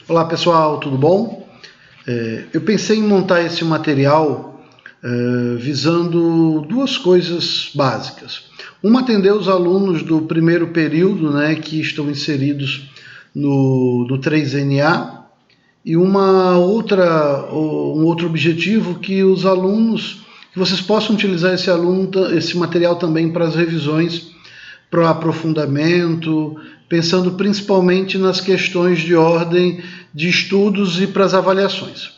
Olá pessoal, tudo bom? Eu pensei em montar esse material visando duas coisas básicas. Uma, atender os alunos do primeiro período, que estão inseridos no 3NA, e um outro objetivo, que os alunos, que vocês possam utilizar esse material também para as revisões, para o aprofundamento, pensando principalmente nas questões de ordem de estudos e para as avaliações.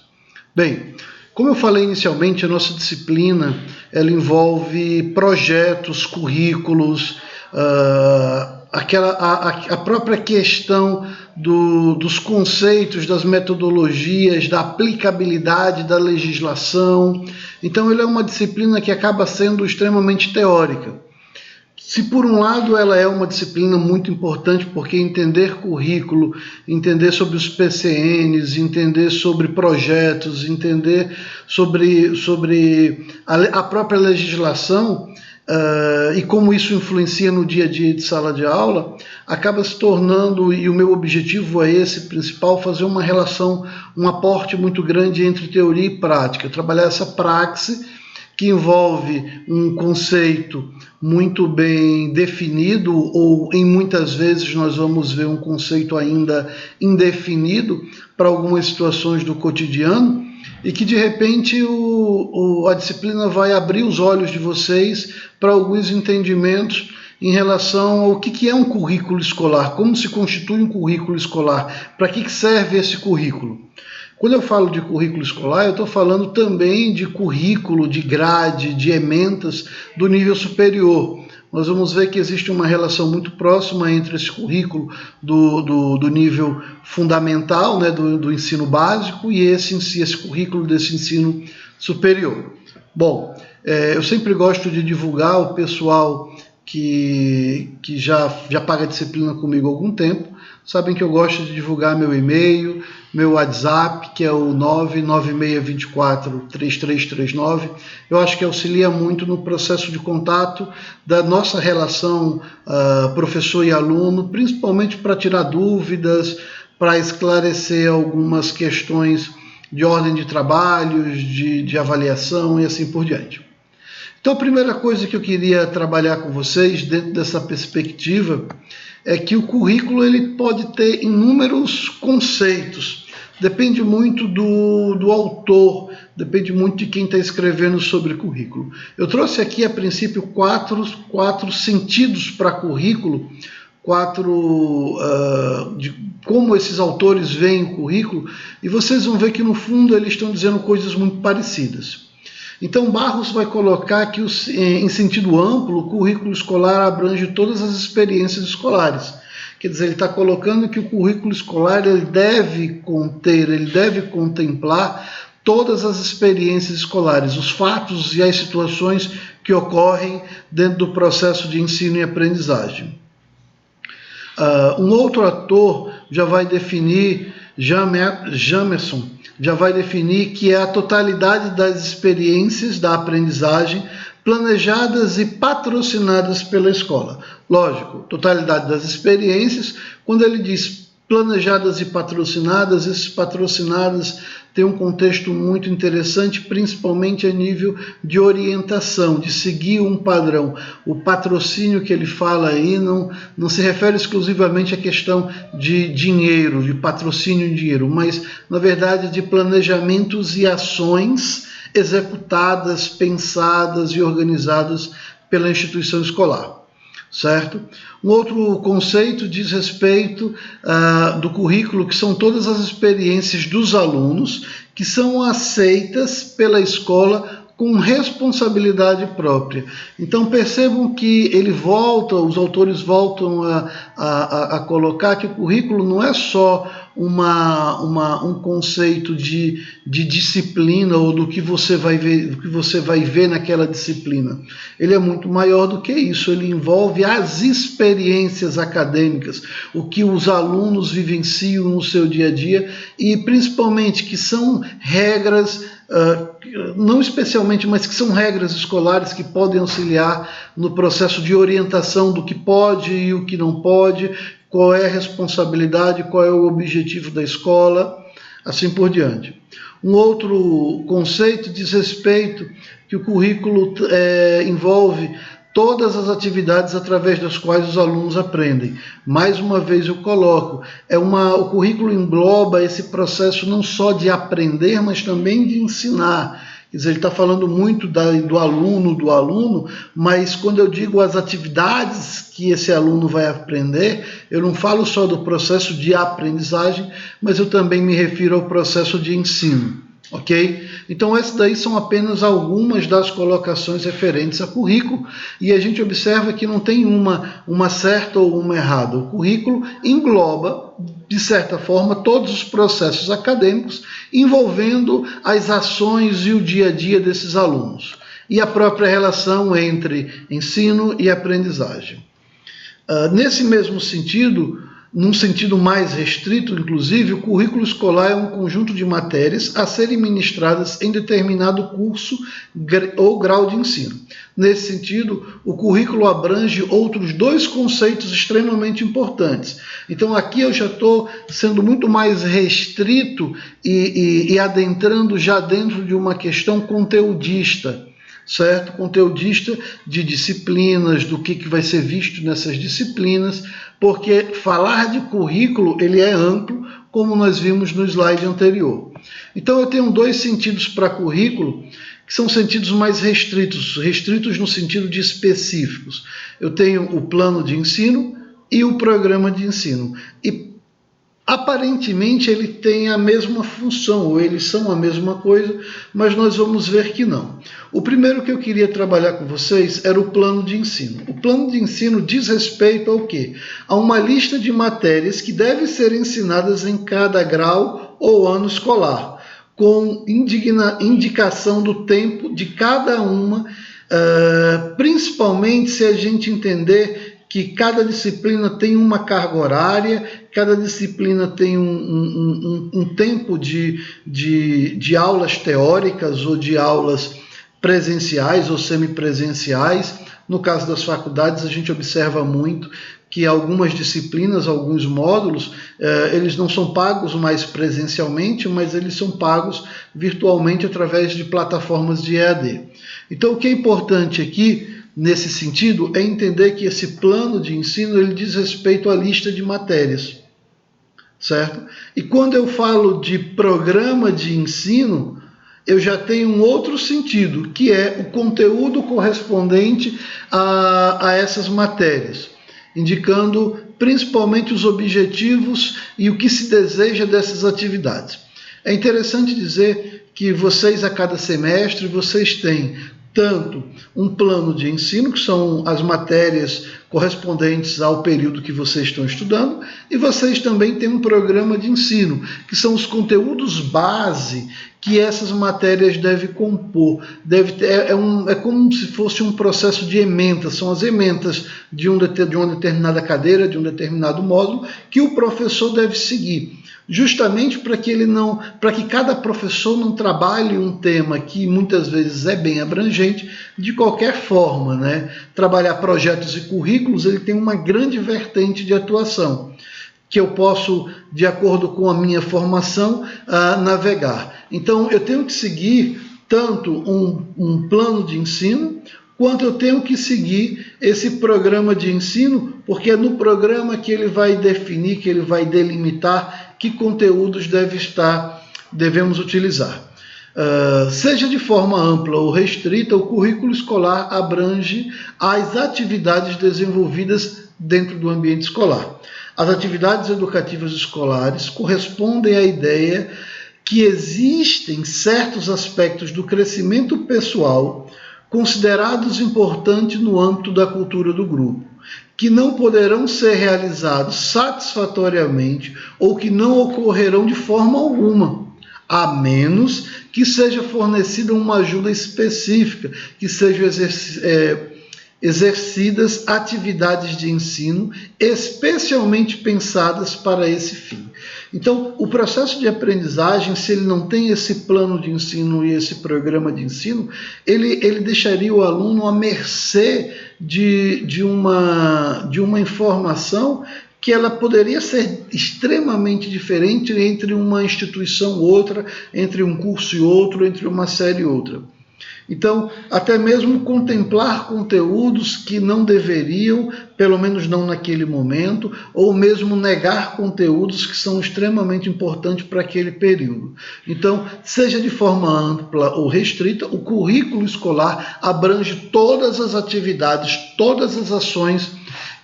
Bem, como eu falei inicialmente, a nossa disciplina ela envolve projetos, currículos, a própria questão dos conceitos, das metodologias, da aplicabilidade da legislação. Então, ele é uma disciplina que acaba sendo extremamente teórica. Se por um lado ela é uma disciplina muito importante, porque entender currículo, entender sobre os PCNs, entender sobre projetos, entender sobre a própria legislação e como isso influencia no dia a dia de sala de aula, acaba se tornando, e o meu objetivo é esse principal, fazer uma relação, um aporte muito grande entre teoria e prática, trabalhar essa praxis que envolve um conceito muito bem definido, ou em muitas vezes nós vamos ver um conceito ainda indefinido para algumas situações do cotidiano, e que de repente a disciplina vai abrir os olhos de vocês para alguns entendimentos em relação ao que é um currículo escolar, como se constitui um currículo escolar, para que serve esse currículo. Quando eu falo de currículo escolar, eu estou falando também de currículo, de grade, de ementas do nível superior. Nós vamos ver que existe uma relação muito próxima entre esse currículo do nível fundamental, do ensino básico, e esse currículo desse ensino superior. Bom, eu sempre gosto de divulgar o pessoal que já paga disciplina comigo há algum tempo. Sabem que eu gosto de divulgar meu e-mail, meu WhatsApp, que é o 996243339. Eu acho que auxilia muito no processo de contato da nossa relação professor e aluno, principalmente para tirar dúvidas, para esclarecer algumas questões de ordem de trabalhos, de avaliação e assim por diante. Então, a primeira coisa que eu queria trabalhar com vocês dentro dessa perspectiva é que o currículo ele pode ter inúmeros conceitos, depende muito do autor, depende muito de quem está escrevendo sobre currículo. Eu trouxe aqui, a princípio, quatro sentidos para currículo, de como esses autores veem o currículo, e vocês vão ver que, no fundo, eles estão dizendo coisas muito parecidas. Então, Barros vai colocar que, em sentido amplo, o currículo escolar abrange todas as experiências escolares. Quer dizer, ele está colocando que o currículo escolar ele deve contemplar todas as experiências escolares, os fatos e as situações que ocorrem dentro do processo de ensino e aprendizagem. Um outro autor já vai definir, Jamerson, já vai definir que é a totalidade das experiências da aprendizagem planejadas e patrocinadas pela escola. Lógico, totalidade das experiências, quando ele diz planejadas e patrocinadas, esses patrocinadas têm um contexto muito interessante, principalmente a nível de orientação, de seguir um padrão. O patrocínio que ele fala aí não se refere exclusivamente à questão de dinheiro, de patrocínio em dinheiro, mas, na verdade, de planejamentos e ações executadas, pensadas e organizadas pela instituição escolar. Certo? Um outro conceito diz respeito do currículo, que são todas as experiências dos alunos que são aceitas pela escola com responsabilidade própria. Então percebam que os autores voltam a colocar que o currículo não é só um conceito de disciplina ou do que você vai ver naquela disciplina. Ele é muito maior do que isso, ele envolve as experiências acadêmicas, o que os alunos vivenciam no seu dia a dia e principalmente que são regras, não especialmente, mas que são regras escolares que podem auxiliar no processo de orientação do que pode e o que não pode, qual é a responsabilidade, qual é o objetivo da escola, assim por diante. Um outro conceito diz respeito que o currículo envolve todas as atividades através das quais os alunos aprendem. Mais uma vez eu coloco, o currículo engloba esse processo não só de aprender, mas também de ensinar. Quer dizer, ele está falando muito do aluno, mas quando eu digo as atividades que esse aluno vai aprender, eu não falo só do processo de aprendizagem, mas eu também me refiro ao processo de ensino. Ok? Então essas daí são apenas algumas das colocações referentes a currículo, e a gente observa que não tem uma certa ou uma errada. O currículo engloba, de certa forma, todos os processos acadêmicos envolvendo as ações e o dia a dia desses alunos, e a própria relação entre ensino e aprendizagem. Nesse mesmo sentido, num sentido mais restrito, inclusive, o currículo escolar é um conjunto de matérias a serem ministradas em determinado curso ou grau de ensino. Nesse sentido, o currículo abrange outros dois conceitos extremamente importantes. Então, aqui eu já estou sendo muito mais restrito e adentrando já dentro de uma questão conteudista, certo? Conteudista de disciplinas, do que vai ser visto nessas disciplinas, porque falar de currículo ele é amplo, como nós vimos no slide anterior. Então eu tenho dois sentidos para currículo, que são sentidos mais restritos no sentido de específicos. Eu tenho o plano de ensino e o programa de ensino. E aparentemente ele tem a mesma função, ou eles são a mesma coisa, mas nós vamos ver que não. O primeiro que eu queria trabalhar com vocês era o plano de ensino. O plano de ensino diz respeito ao quê? A uma lista de matérias que devem ser ensinadas em cada grau ou ano escolar, com indicação do tempo de cada uma, principalmente se a gente entender que cada disciplina tem uma carga horária, cada disciplina tem um tempo de aulas teóricas ou de aulas presenciais ou semipresenciais. No caso das faculdades, a gente observa muito que algumas disciplinas, alguns módulos, eles não são pagos mais presencialmente, mas eles são pagos virtualmente através de plataformas de EAD. Então, o que é importante aqui, nesse sentido, é entender que esse plano de ensino ele diz respeito à lista de matérias, certo? E quando eu falo de programa de ensino, eu já tenho um outro sentido, que é o conteúdo correspondente a essas matérias, indicando principalmente os objetivos e o que se deseja dessas atividades. É interessante dizer que vocês, a cada semestre, vocês têm tanto um plano de ensino, que são as matérias correspondentes ao período que vocês estão estudando, e vocês também têm um programa de ensino, que são os conteúdos base que essas matérias devem compor. É como se fosse um processo de ementa, são as ementas de uma determinada cadeira, de um determinado módulo, que o professor deve seguir, justamente para que cada professor não trabalhe um tema que muitas vezes é bem abrangente de qualquer forma, né? Trabalhar projetos e currículos, ele tem uma grande vertente de atuação, que eu posso, de acordo com a minha formação, navegar. Então, eu tenho que seguir tanto um plano de ensino, quanto eu tenho que seguir esse programa de ensino, porque é no programa que ele vai definir, que ele vai delimitar que conteúdos devemos utilizar. Seja de forma ampla ou restrita, o currículo escolar abrange as atividades desenvolvidas dentro do ambiente escolar. As atividades educativas escolares correspondem à ideia que existem certos aspectos do crescimento pessoal considerados importantes no âmbito da cultura do grupo, que não poderão ser realizados satisfatoriamente ou que não ocorrerão de forma alguma, a menos que seja fornecida uma ajuda específica, que sejam exercidas atividades de ensino especialmente pensadas para esse fim. Então, o processo de aprendizagem, se ele não tem esse plano de ensino e esse programa de ensino, ele deixaria o aluno à mercê de uma informação que ela poderia ser extremamente diferente entre uma instituição e outra, entre um curso e outro, entre uma série e outra. Então, até mesmo contemplar conteúdos que não deveriam, pelo menos não naquele momento, ou mesmo negar conteúdos que são extremamente importantes para aquele período. Então, seja de forma ampla ou restrita, o currículo escolar abrange todas as atividades, todas as ações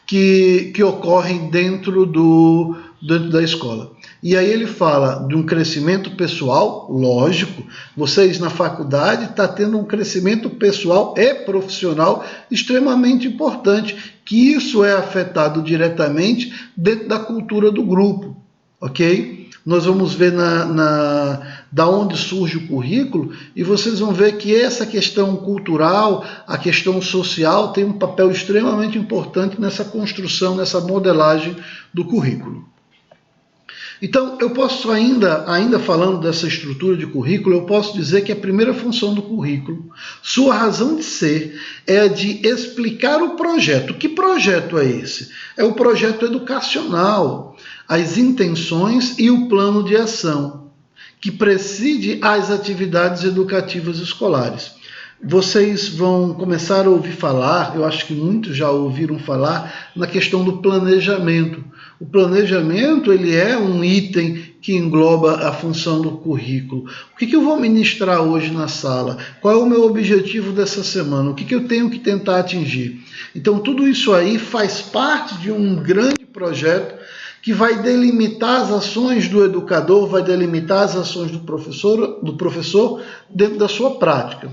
que ocorrem dentro da escola. E aí ele fala de um crescimento pessoal, lógico, vocês na faculdade estão tendo um crescimento pessoal e profissional extremamente importante, que isso é afetado diretamente dentro da cultura do grupo, ok? Nós vamos ver da onde surge o currículo e vocês vão ver que essa questão cultural, a questão social tem um papel extremamente importante nessa construção, nessa modelagem do currículo. Então, eu posso ainda falando dessa estrutura de currículo, eu posso dizer que a primeira função do currículo, sua razão de ser, é a de explicar o projeto. Que projeto é esse? É o projeto educacional, as intenções e o plano de ação, que preside as atividades educativas escolares. Vocês vão começar a ouvir falar, eu acho que muitos já ouviram falar, na questão do planejamento. O planejamento ele é um item que engloba a função do currículo. O que eu vou ministrar hoje na sala? Qual é o meu objetivo dessa semana? O que eu tenho que tentar atingir? Então tudo isso aí faz parte de um grande projeto que vai delimitar as ações do educador, vai delimitar as ações do professor dentro da sua prática.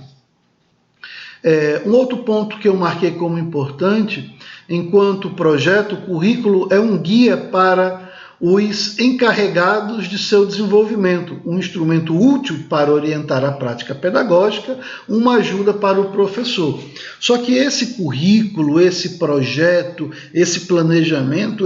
Um outro ponto que eu marquei como importante, enquanto projeto, o currículo é um guia para os encarregados de seu desenvolvimento, um instrumento útil para orientar a prática pedagógica, uma ajuda para o professor. Só que esse currículo, esse projeto, esse planejamento,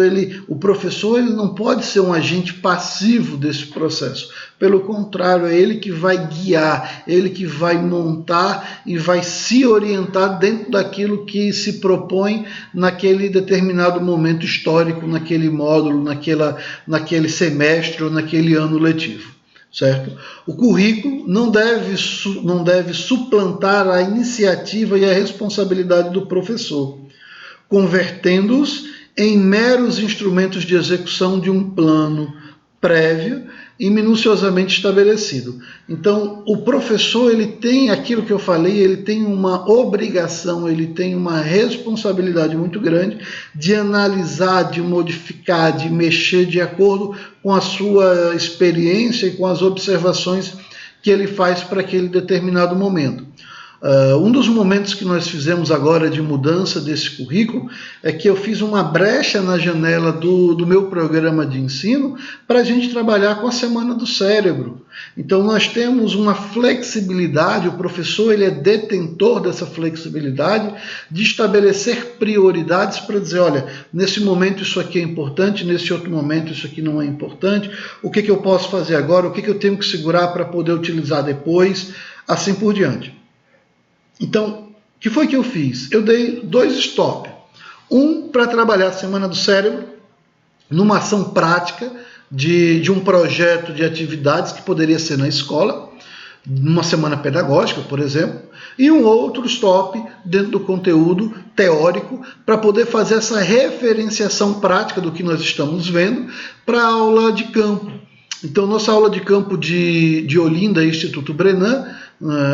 o professor ele não pode ser um agente passivo desse processo. Pelo contrário, é ele que vai guiar, ele que vai montar e vai se orientar dentro daquilo que se propõe naquele determinado momento histórico, naquele módulo, naquele semestre ou naquele ano letivo. Certo? O currículo não deve suplantar a iniciativa e a responsabilidade do professor, convertendo-os em meros instrumentos de execução de um plano prévio e minuciosamente estabelecido. Então, o professor ele tem aquilo que eu falei, ele tem uma obrigação, ele tem uma responsabilidade muito grande de analisar, de modificar, de mexer de acordo com a sua experiência e com as observações que ele faz para aquele determinado momento. Um dos momentos que nós fizemos agora de mudança desse currículo é que eu fiz uma brecha na janela do meu programa de ensino para a gente trabalhar com a Semana do Cérebro. Então nós temos uma flexibilidade, o professor ele é detentor dessa flexibilidade de estabelecer prioridades para dizer, olha, nesse momento isso aqui é importante, nesse outro momento isso aqui não é importante, o que eu posso fazer agora, o que eu tenho que segurar para poder utilizar depois, assim por diante. Então, o que foi que eu fiz? Eu dei 2 stops. Um para trabalhar a Semana do Cérebro, numa ação prática de um projeto de atividades que poderia ser na escola, numa semana pedagógica, por exemplo, e um outro stop dentro do conteúdo teórico para poder fazer essa referenciação prática do que nós estamos vendo para a aula de campo. Então, nossa aula de campo de Olinda, Instituto Brenan,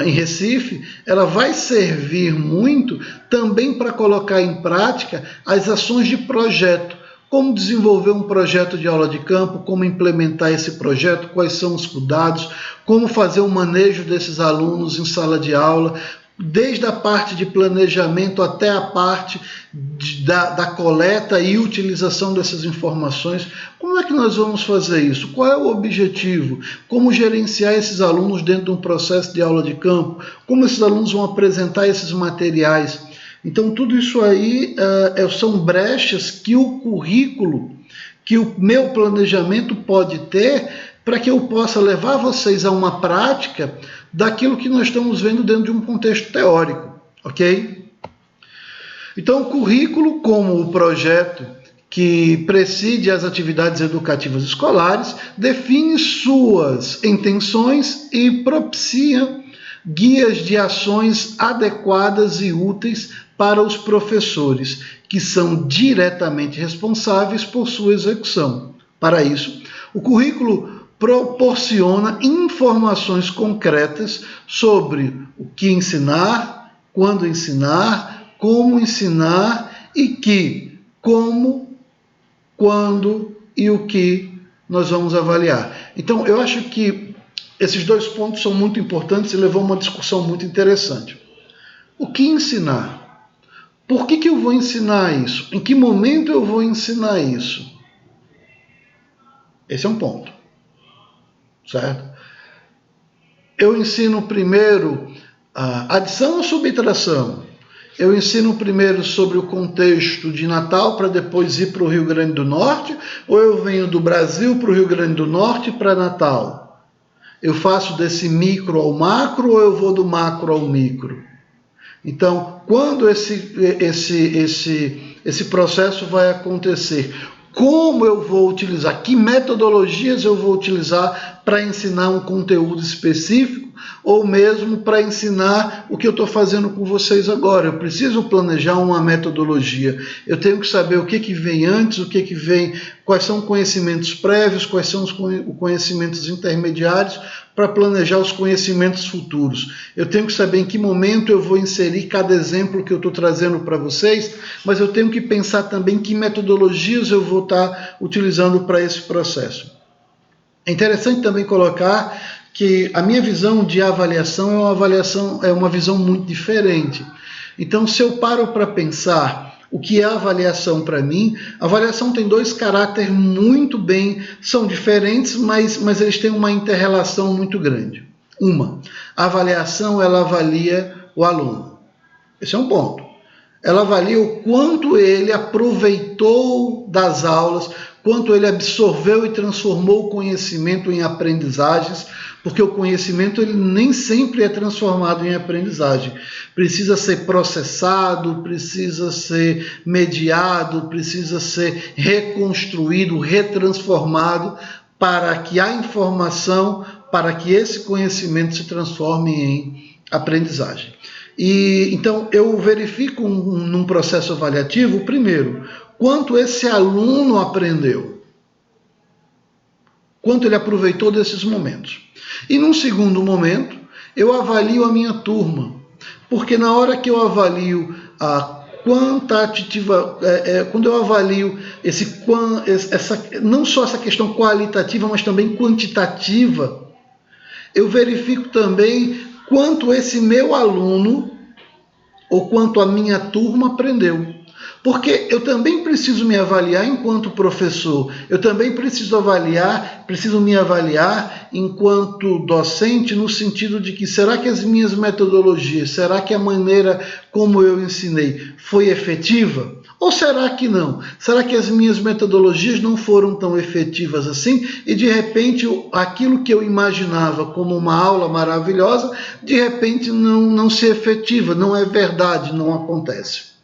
em Recife, ela vai servir muito também para colocar em prática as ações de projeto. Como desenvolver um projeto de aula de campo, como implementar esse projeto, quais são os cuidados, como fazer o manejo desses alunos em sala de aula, desde a parte de planejamento até a parte da coleta e utilização dessas informações. Como é que nós vamos fazer isso? Qual é o objetivo? Como gerenciar esses alunos dentro de um processo de aula de campo? Como esses alunos vão apresentar esses materiais? Então tudo isso aí são brechas que o currículo, que o meu planejamento pode ter para que eu possa levar vocês a uma prática daquilo que nós estamos vendo dentro de um contexto teórico, ok? Então, o currículo, como o projeto que preside as atividades educativas escolares, define suas intenções e propicia guias de ações adequadas e úteis para os professores, que são diretamente responsáveis por sua execução. Para isso, o currículo proporciona informações concretas sobre o que ensinar, quando ensinar, como ensinar e que, como, quando e o que nós vamos avaliar. Então, eu acho que esses dois pontos são muito importantes e levou a uma discussão muito interessante. O que ensinar? Por que eu vou ensinar isso? Em que momento eu vou ensinar isso? Esse é um ponto, certo? Eu ensino primeiro a adição ou subtração? Eu ensino primeiro sobre o contexto de Natal para depois ir para o Rio Grande do Norte? Ou eu venho do Brasil para o Rio Grande do Norte para Natal? Eu faço desse micro ao macro ou eu vou do macro ao micro? Então, quando esse processo vai acontecer? Como eu vou utilizar? Que metodologias eu vou utilizar para ensinar um conteúdo específico ou mesmo para ensinar o que eu estou fazendo com vocês agora? Eu preciso planejar uma metodologia. Eu tenho que saber o que vem antes, o que vem, quais são conhecimentos prévios, quais são os conhecimentos intermediários para planejar os conhecimentos futuros. Eu tenho que saber em que momento eu vou inserir cada exemplo que eu estou trazendo para vocês, mas eu tenho que pensar também que metodologias eu vou estar utilizando para esse processo. É interessante também colocar que a minha visão de avaliação é uma visão muito diferente. Então, se eu paro para pensar o que é avaliação para mim, a avaliação tem dois caráteres muito bem, são diferentes, mas eles têm uma inter-relação muito grande. A avaliação, ela avalia o aluno. Esse é um ponto. Ela avalia o quanto ele aproveitou das aulas, quanto ele absorveu e transformou o conhecimento em aprendizagens, porque o conhecimento ele nem sempre é transformado em aprendizagem. Precisa ser processado, precisa ser mediado, precisa ser reconstruído, retransformado para que a informação, para que esse conhecimento se transforme em aprendizagem. E então eu verifico num processo avaliativo, primeiro, quanto esse aluno aprendeu, quanto ele aproveitou desses momentos. E num segundo momento, eu avalio a minha turma, porque na hora que eu avalio a quantitativa, quando eu avalio não só essa questão qualitativa, mas também quantitativa, eu verifico também quanto esse meu aluno ou quanto a minha turma aprendeu. Porque eu também preciso me avaliar enquanto professor, eu também preciso me avaliar enquanto docente, no sentido de que será que as minhas metodologias, será que a maneira como eu ensinei foi efetiva? Ou será que não? Será que as minhas metodologias não foram tão efetivas assim e de repente aquilo que eu imaginava como uma aula maravilhosa, de repente não se efetiva, não é verdade, não acontece.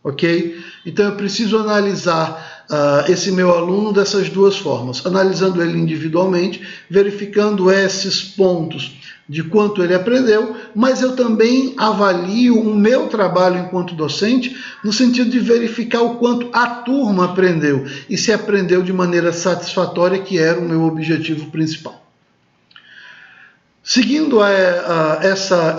Ok? Então eu preciso analisar esse meu aluno dessas duas formas, analisando ele individualmente, verificando esses pontos de quanto ele aprendeu, mas eu também avalio o meu trabalho enquanto docente no sentido de verificar o quanto a turma aprendeu e se aprendeu de maneira satisfatória, que era o meu objetivo principal. Seguindo essa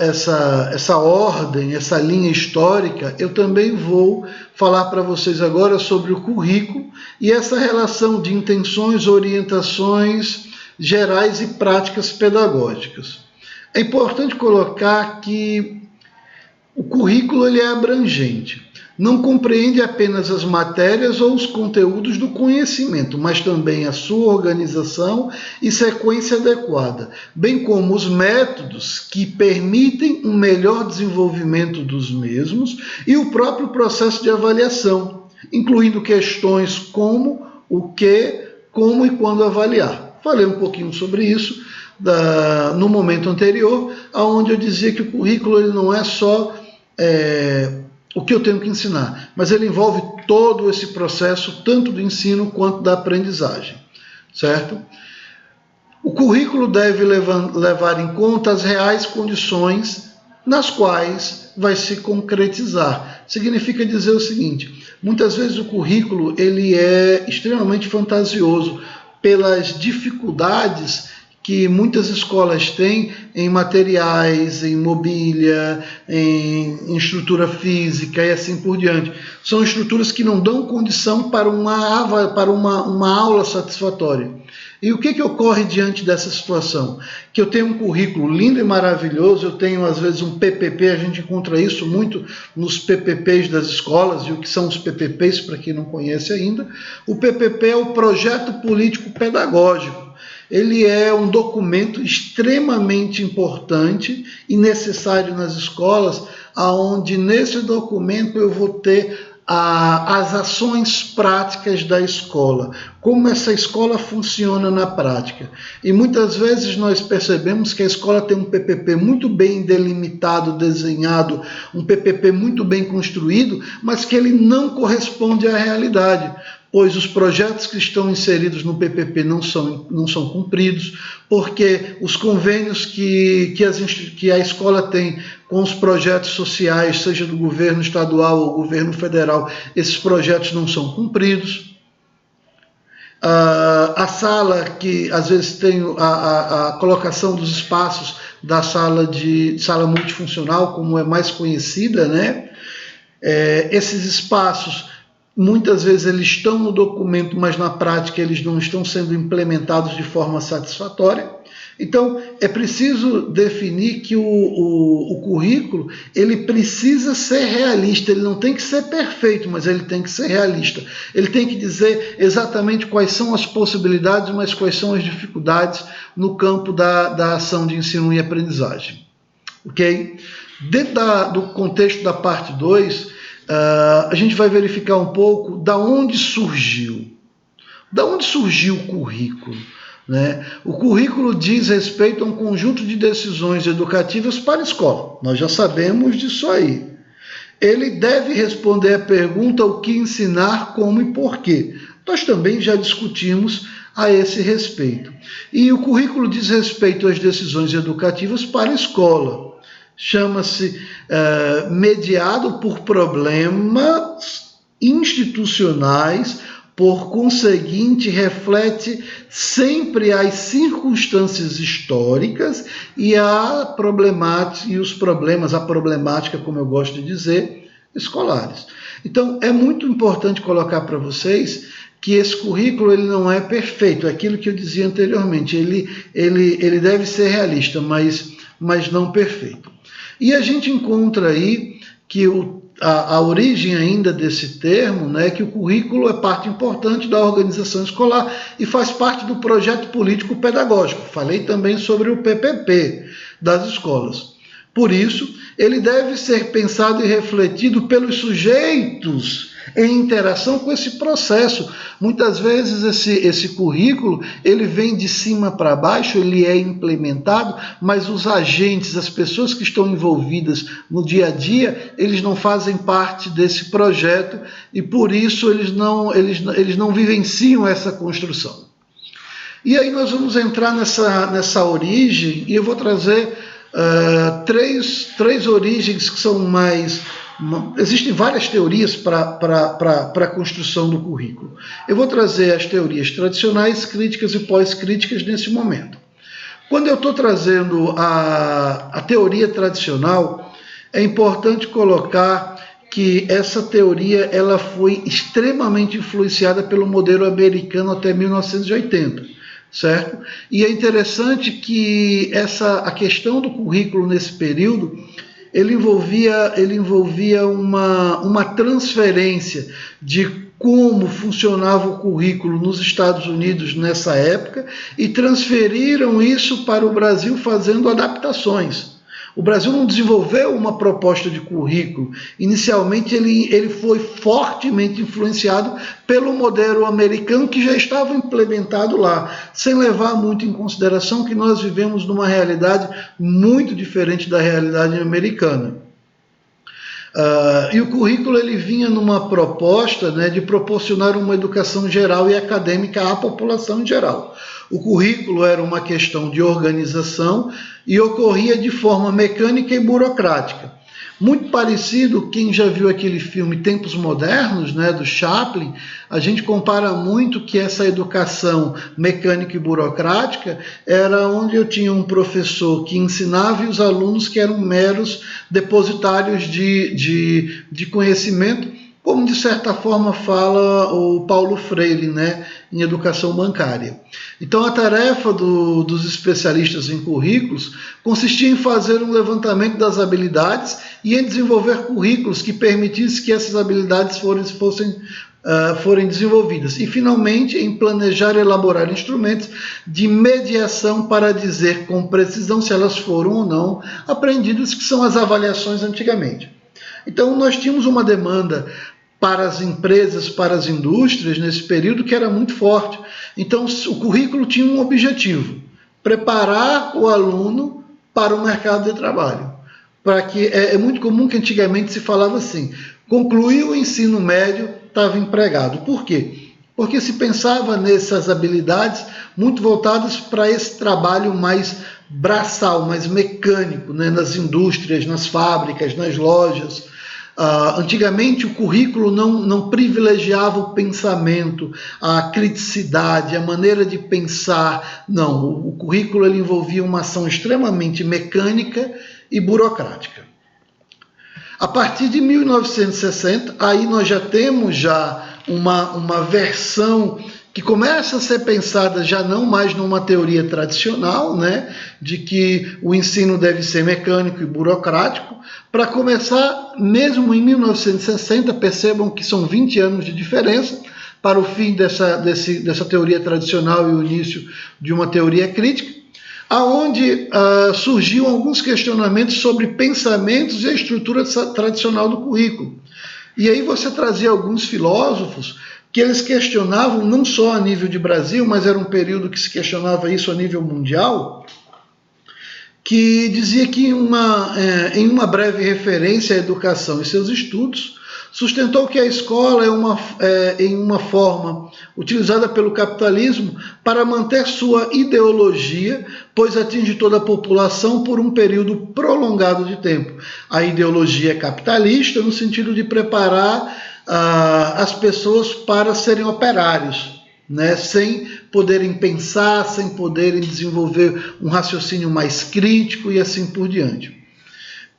ordem, essa linha histórica, eu também vou falar para vocês agora sobre o currículo e essa relação de intenções, orientações gerais e práticas pedagógicas. É importante colocar que o currículo ele é abrangente. Não compreende apenas as matérias ou os conteúdos do conhecimento, mas também a sua organização e sequência adequada, bem como os métodos que permitem um melhor desenvolvimento dos mesmos e o próprio processo de avaliação, incluindo questões como, o que, como e quando avaliar. Falei um pouquinho sobre isso no momento anterior, onde eu dizia que o currículo ele não é só o que eu tenho que ensinar, mas ele envolve todo esse processo, tanto do ensino quanto da aprendizagem, certo? O currículo deve levar em conta as reais condições nas quais vai se concretizar. Significa dizer o seguinte: muitas vezes o currículo ele é extremamente fantasioso pelas dificuldades que muitas escolas têm em materiais, em mobília, em estrutura física e assim por diante. São estruturas que não dão condição para uma aula satisfatória. E o que ocorre diante dessa situação? Que eu tenho um currículo lindo e maravilhoso, eu tenho às vezes um PPP, a gente encontra isso muito nos PPPs das escolas, e o que são os PPPs, para quem não conhece ainda? O PPP é o Projeto Político Pedagógico. Ele é um documento extremamente importante e necessário nas escolas, onde nesse documento eu vou ter as ações práticas da escola, como essa escola funciona na prática. E muitas vezes nós percebemos que a escola tem um PPP muito bem delimitado, desenhado, um PPP muito bem construído, mas que ele não corresponde à realidade, pois os projetos que estão inseridos no PPP não são cumpridos, porque os convênios que a escola tem com os projetos sociais, seja do governo estadual ou governo federal, esses projetos não são cumpridos. A sala, que às vezes tem a colocação dos espaços da sala multifuncional, como é mais conhecida, né? Esses espaços, muitas vezes eles estão no documento, mas na prática eles não estão sendo implementados de forma satisfatória. Então, é preciso definir que o currículo ele precisa ser realista, ele não tem que ser perfeito, mas ele tem que ser realista. Ele tem que dizer exatamente quais são as possibilidades, mas quais são as dificuldades no campo da ação de ensino e aprendizagem. Ok? Dentro do contexto da parte 2, a gente vai verificar um pouco da onde surgiu. Da onde surgiu o currículo? Né? O currículo diz respeito a um conjunto de decisões educativas para a escola. Nós já sabemos disso aí. Ele deve responder à pergunta o que ensinar, como e por quê. Nós também já discutimos a esse respeito. E o currículo diz respeito às decisões educativas para a escola. Chama-se mediado por problemas institucionais. Por conseguinte, reflete sempre as circunstâncias históricas e a problemática, como eu gosto de dizer, escolares. Então, é muito importante colocar para vocês que esse currículo ele não é perfeito, é aquilo que eu dizia anteriormente, ele deve ser realista, mas não perfeito. E a gente encontra aí que a origem ainda desse termo, né, que o currículo é parte importante da organização escolar e faz parte do projeto político pedagógico. Falei também sobre o PPP das escolas. Por isso, ele deve ser pensado e refletido pelos sujeitos em interação com esse processo. Muitas vezes esse currículo ele vem de cima para baixo, ele é implementado, mas os agentes, as pessoas que estão envolvidas no dia a dia, eles não fazem parte desse projeto e por isso eles não vivenciam essa construção. E aí nós vamos entrar nessa origem e eu vou trazer três origens que são mais... Existem várias teorias para a construção do currículo. Eu vou trazer as teorias tradicionais, críticas e pós-críticas nesse momento. Quando eu estou trazendo a teoria tradicional, é importante colocar que essa teoria ela foi extremamente influenciada pelo modelo americano até 1980. Certo? E é interessante que a questão do currículo nesse período ele envolvia uma transferência de como funcionava o currículo nos Estados Unidos nessa época e transferiram isso para o Brasil fazendo adaptações. O Brasil não desenvolveu uma proposta de currículo. Inicialmente ele foi fortemente influenciado pelo modelo americano que já estava implementado lá, sem levar muito em consideração que nós vivemos numa realidade muito diferente da realidade americana. E o currículo ele vinha numa proposta, né, de proporcionar uma educação geral e acadêmica à população em geral. O currículo era uma questão de organização e ocorria de forma mecânica e burocrática. Muito parecido, quem já viu aquele filme Tempos Modernos, né, do Chaplin, a gente compara muito que essa educação mecânica e burocrática era onde eu tinha um professor que ensinava e os alunos que eram meros depositários de conhecimento, como de certa forma fala o Paulo Freire, né, em educação bancária. Então a tarefa dos especialistas em currículos consistia em fazer um levantamento das habilidades e em desenvolver currículos que permitissem que essas habilidades forem desenvolvidas. E finalmente em planejar e elaborar instrumentos de mediação para dizer com precisão se elas foram ou não aprendidas, que são as avaliações antigamente. Então nós tínhamos uma demanda para as empresas, para as indústrias, nesse período, que era muito forte. Então, o currículo tinha um objetivo: preparar o aluno para o mercado de trabalho. Para que, é muito comum que antigamente se falava assim: concluiu o ensino médio, estava empregado. Por quê? Porque se pensava nessas habilidades muito voltadas para esse trabalho mais braçal, mais mecânico, né, nas indústrias, nas fábricas, nas lojas. Antigamente o currículo não privilegiava o pensamento, a criticidade, a maneira de pensar. Não, o currículo ele envolvia uma ação extremamente mecânica e burocrática. A partir de 1960, aí nós já temos uma versão que começa a ser pensada já não mais numa teoria tradicional, né, de que o ensino deve ser mecânico e burocrático. Para começar, mesmo em 1960, percebam que são 20 anos de diferença para o fim dessa teoria tradicional e o início de uma teoria crítica, aonde surgiam alguns questionamentos sobre pensamentos e a estrutura tradicional do currículo. E aí você trazia alguns filósofos que eles questionavam, não só a nível de Brasil, mas era um período que se questionava isso a nível mundial, que dizia que em uma breve referência à educação e seus estudos, sustentou que a escola é uma forma utilizada pelo capitalismo para manter sua ideologia, pois atinge toda a população por um período prolongado de tempo. A ideologia é capitalista no sentido de preparar as pessoas para serem operários, né, sem poderem pensar, sem poderem desenvolver um raciocínio mais crítico e assim por diante.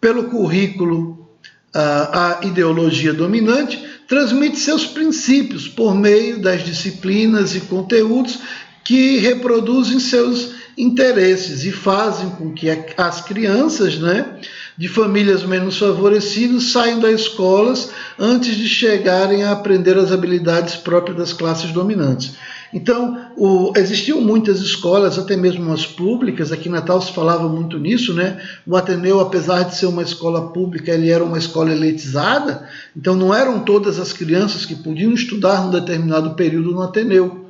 Pelo currículo, a ideologia dominante transmite seus princípios por meio das disciplinas e conteúdos que reproduzem seus interesses e fazem com que as crianças, né, de famílias menos favorecidas saiam das escolas antes de chegarem a aprender as habilidades próprias das classes dominantes. Então, existiam muitas escolas, até mesmo as públicas, aqui em Natal se falava muito nisso, né? O Ateneu, apesar de ser uma escola pública, ele era uma escola elitizada, então não eram todas as crianças que podiam estudar num determinado período no Ateneu,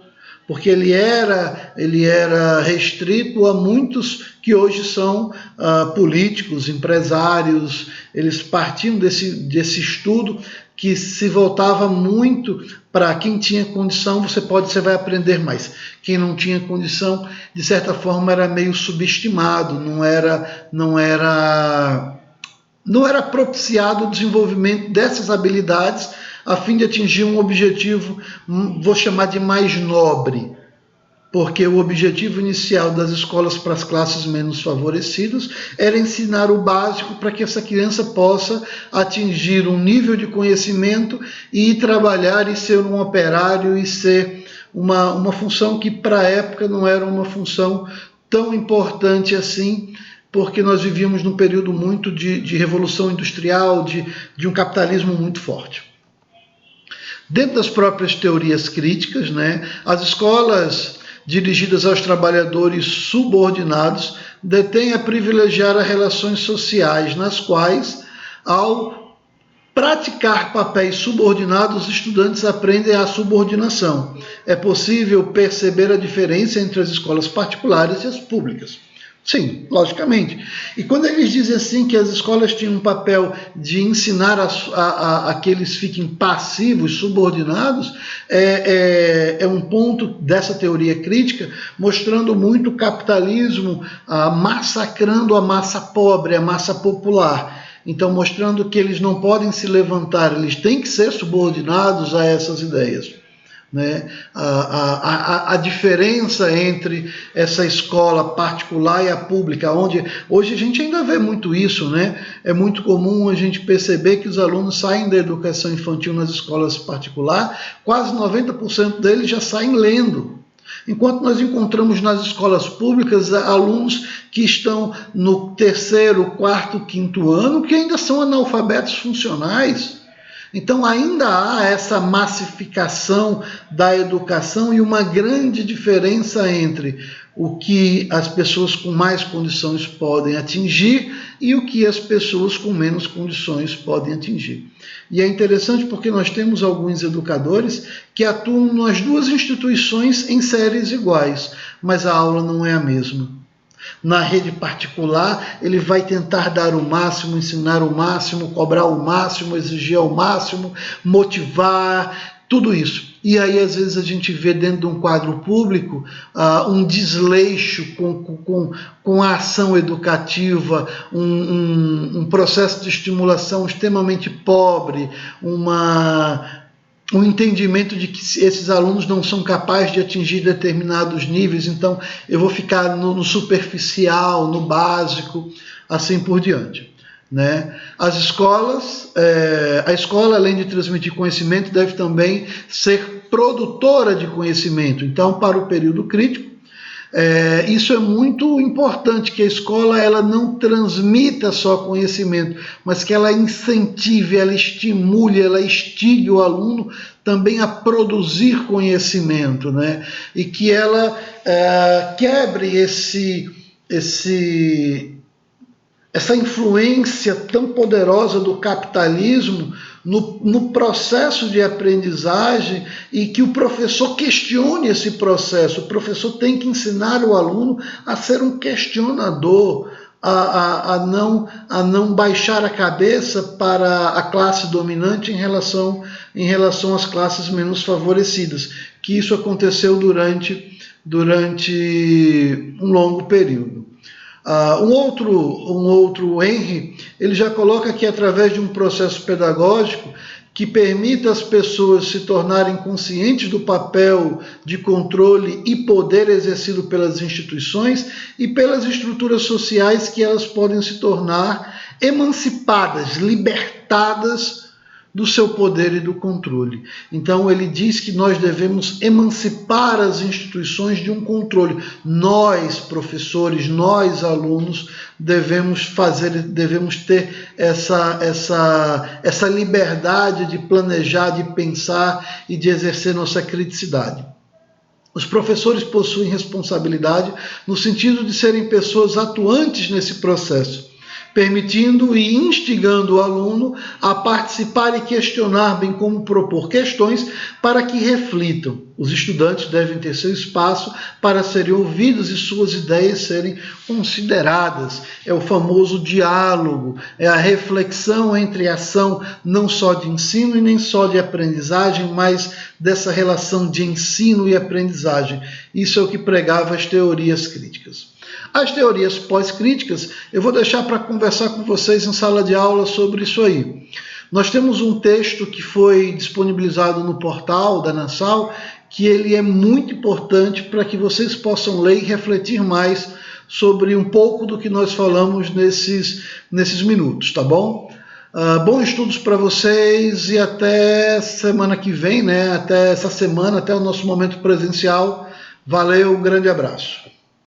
porque ele era restrito a muitos que hoje são políticos, empresários. Eles partiam desse estudo que se voltava muito para quem tinha condição, você vai aprender mais. Quem não tinha condição, de certa forma, era meio subestimado, não era propiciado o desenvolvimento dessas habilidades a fim de atingir um objetivo, vou chamar de mais nobre, porque o objetivo inicial das escolas para as classes menos favorecidas era ensinar o básico para que essa criança possa atingir um nível de conhecimento e trabalhar e ser um operário e ser uma função que para a época não era uma função tão importante assim, porque nós vivíamos num período muito de revolução industrial, de um capitalismo muito forte. Dentro das próprias teorias críticas, né, as escolas dirigidas aos trabalhadores subordinados detêm a privilegiar as relações sociais, nas quais, ao praticar papéis subordinados, os estudantes aprendem a subordinação. É possível perceber a diferença entre as escolas particulares e as públicas. Sim, logicamente. E quando eles dizem assim que as escolas tinham um papel de ensinar a que eles fiquem passivos, subordinados, é um ponto dessa teoria crítica mostrando muito o capitalismo massacrando a massa pobre, a massa popular. Então, mostrando que eles não podem se levantar, eles têm que ser subordinados a essas ideias. Né? A diferença entre essa escola particular e a pública, onde hoje a gente ainda vê muito isso, né? É muito comum a gente perceber que os alunos saem da educação infantil nas escolas particulares, quase 90% deles já saem lendo. Enquanto nós encontramos nas escolas públicas alunos que estão no terceiro, quarto, quinto ano, que ainda são analfabetos funcionais. Então ainda há essa massificação da educação e uma grande diferença entre o que as pessoas com mais condições podem atingir e o que as pessoas com menos condições podem atingir. E é interessante porque nós temos alguns educadores que atuam nas duas instituições em séries iguais, mas a aula não é a mesma. Na rede particular, ele vai tentar dar o máximo, ensinar o máximo, cobrar o máximo, exigir ao máximo, motivar, tudo isso. E aí, às vezes, a gente vê dentro de um quadro público um desleixo com a ação educativa, um processo de estimulação extremamente pobre, um entendimento de que esses alunos não são capazes de atingir determinados níveis, então eu vou ficar no superficial, no básico, assim por diante. Né? As escolas, a escola, além de transmitir conhecimento, deve também ser produtora de conhecimento. Então, para o período crítico, isso é muito importante, que a escola ela não transmita só conhecimento, mas que ela incentive, ela estimule, ela instigue o aluno também a produzir conhecimento, né? E que ela quebre essa influência tão poderosa do capitalismo no processo de aprendizagem, e que o professor questione esse processo. O professor tem que ensinar o aluno a ser um questionador, a não baixar a cabeça para a classe dominante em relação às classes menos favorecidas, que isso aconteceu durante um longo período. Um outro Henry, ele já coloca que através de um processo pedagógico que permita às pessoas se tornarem conscientes do papel de controle e poder exercido pelas instituições e pelas estruturas sociais, que elas podem se tornar emancipadas, libertadas do seu poder e do controle. Então ele diz que nós devemos emancipar as instituições de um controle. Nós, professores, nós, alunos, devemos ter essa liberdade de planejar, de pensar e de exercer nossa criticidade. Os professores possuem responsabilidade no sentido de serem pessoas atuantes nesse processo, permitindo e instigando o aluno a participar e questionar, bem como propor questões para que reflitam. Os estudantes devem ter seu espaço para serem ouvidos e suas ideias serem consideradas. É o famoso diálogo, é a reflexão entre a ação não só de ensino e nem só de aprendizagem, mas dessa relação de ensino e aprendizagem. Isso é o que pregava as teorias críticas. As teorias pós-críticas, eu vou deixar para conversar com vocês em sala de aula sobre isso aí. Nós temos um texto que foi disponibilizado no portal da Nassau, que ele é muito importante para que vocês possam ler e refletir mais sobre um pouco do que nós falamos nesses minutos, tá bom? Bons estudos para vocês e até semana que vem, né? Até essa semana, até o nosso momento presencial. Valeu, um grande abraço.